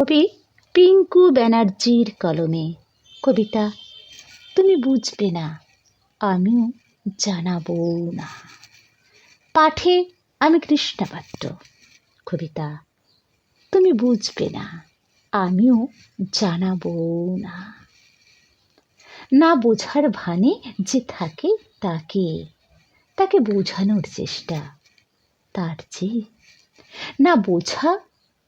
কবি পিঙ্কু ব্যানার্জির কলমে কবিতা তুমি বুঝবে না, আমিও জানাবো না। পাঠে আমি কৃষ্ণপাত্র। কবিতা তুমি বুঝবে না, আমিও জানাবো না। না বোঝার ভানে যে থাকে তাকে তাকে বোঝানোর চেষ্টা, তার চেয়ে না বোঝা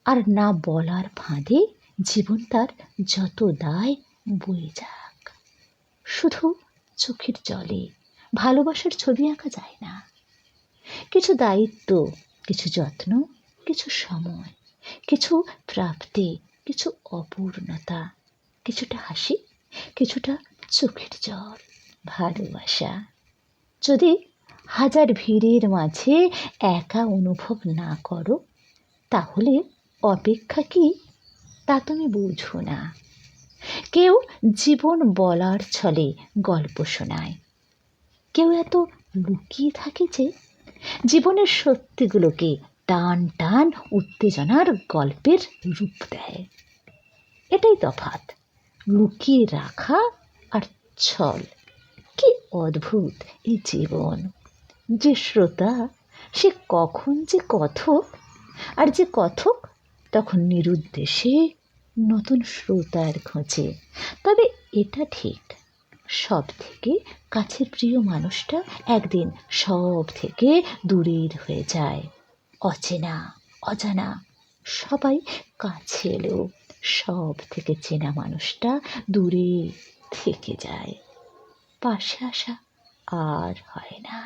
আর না বলার ফাঁদে জীবন তার যত দায় বয়ে যাক। শুধু চোখের জলে ভালোবাসার ছবি আঁকা যায় না। কিছু দায়িত্ব, কিছু যত্ন, কিছু সময়, কিছু প্রাপ্তি, কিছু অপূর্ণতা, কিছুটা হাসি, কিছুটা চোখের জল, ভালোবাসা। যদি হাজার ভিড়ের মাঝে একা অনুভব না করো, তাহলে অপেক্ষা কি তা তুমি বুঝো না। কেউ জীবন বলার ছলে গল্প শোনায়, কেউ এত লুকিয়ে থাকে যে জীবনের সত্যিগুলোকে টান টান উত্তেজনার গল্পের রূপ দেয়। এটাই তফাৎ, লুকিয়ে রাখা আর ছল। কি অদ্ভুত এই জীবন! যে শ্রোতা সে কখন যে কথক, আর যে কথক তখন নিরুদ্দেশে নতুন শ্রোতার খোঁজে। তবে এটা ঠিক, সব থেকে কাছের প্রিয় মানুষটা একদিন সব থেকে দূরের হয়ে যায়। অচেনা অজানা সবাই কাছে এলেও সব থেকে চেনা মানুষটা দূরে থেকে যায়, পাশে আসা আর হয় না।